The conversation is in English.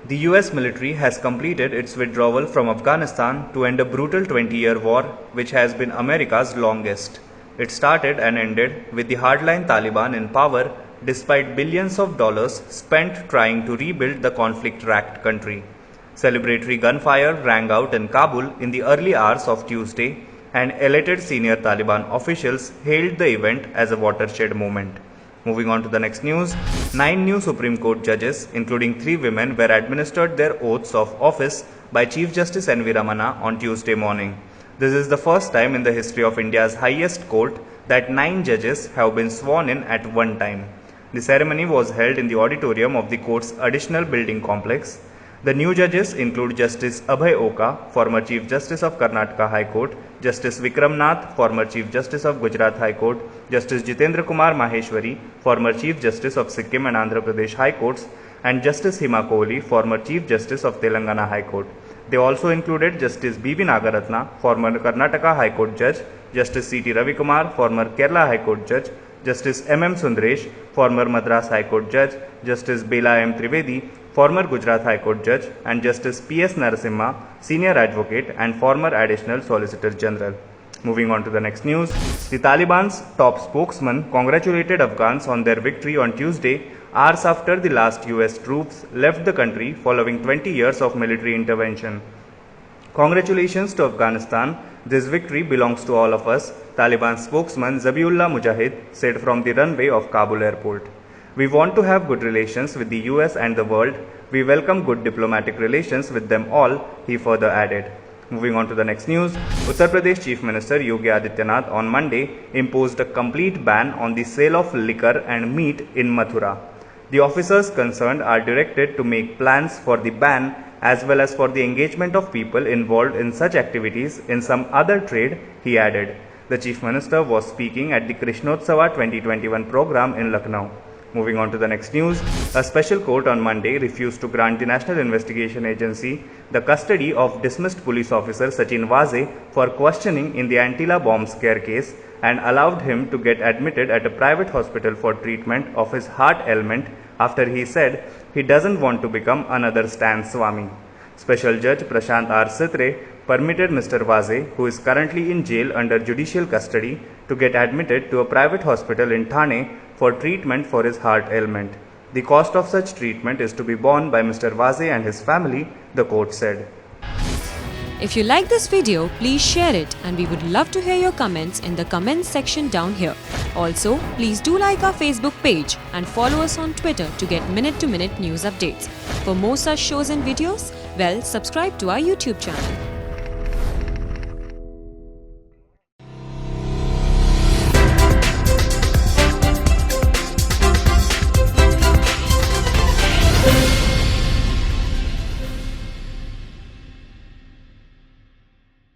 The US military has completed its withdrawal from Afghanistan to end a brutal 20-year war which has been America's longest. It started and ended with the hardline Taliban in power despite billions of dollars spent trying to rebuild the conflict-racked country. Celebratory gunfire rang out in Kabul in the early hours of Tuesday, and elated senior Taliban officials hailed the event as a watershed moment. Moving on to the next news, 9 new Supreme Court judges, including 3 women, were administered their oaths of office by Chief Justice N.V. Ramana on Tuesday morning. This is the first time in the history of India's highest court that 9 judges have been sworn in at one time. The ceremony was held in the auditorium of the court's additional building complex. The new judges include Justice Abhay Oka, former Chief Justice of Karnataka High Court, Justice Vikram Nath, former Chief Justice of Gujarat High Court, Justice Jitendra Kumar Maheshwari, former Chief Justice of Sikkim and Andhra Pradesh High Courts, and Justice Hima Kohli, former Chief Justice of Telangana High Court. They also included Justice B.V. Nagaratna, former Karnataka High Court Judge, Justice C.T. Ravi Kumar, former Kerala High Court Judge, Justice M.M. Sundaresh, former Madras High Court Judge, Justice Bela M. Trivedi, former Gujarat High Court Judge, and Justice P.S. Narasimha, Senior Advocate and former Additional Solicitor General. Moving on to the next news, the Taliban's top spokesman congratulated Afghans on their victory on Tuesday, hours after the last US troops left the country following 20 years of military intervention. Congratulations to Afghanistan. This victory belongs to all of us, Taliban spokesman Zabiullah Mujahid said from the runway of Kabul airport. We want to have good relations with the US and the world. We welcome good diplomatic relations with them all, he further added. Moving on to the next news, Uttar Pradesh Chief Minister Yogi Adityanath on Monday imposed a complete ban on the sale of liquor and meat in Mathura. The officers concerned are directed to make plans for the ban as well as for the engagement of people involved in such activities in some other trade, he added. The Chief Minister was speaking at the Krishnotsava 2021 program in Lucknow. Moving on to the next news, a special court on Monday refused to grant the National Investigation Agency the custody of dismissed police officer Sachin Waze for questioning in the Antila bomb scare case and allowed him to get admitted at a private hospital for treatment of his heart ailment after he said he doesn't want to become another Stan Swami. Special Judge Prashant R. Sitre permitted Mr. Waze, who is currently in jail under judicial custody, to get admitted to a private hospital in Thane for treatment for his heart ailment. The cost of such treatment is to be borne by Mr. Waze and his family, the court said. If you like this video, please share it, and we would love to hear your comments in the comments section down here. Also, please do like our Facebook page and follow us on Twitter to get minute-to-minute news updates. For more such shows and videos, well, subscribe to our YouTube channel.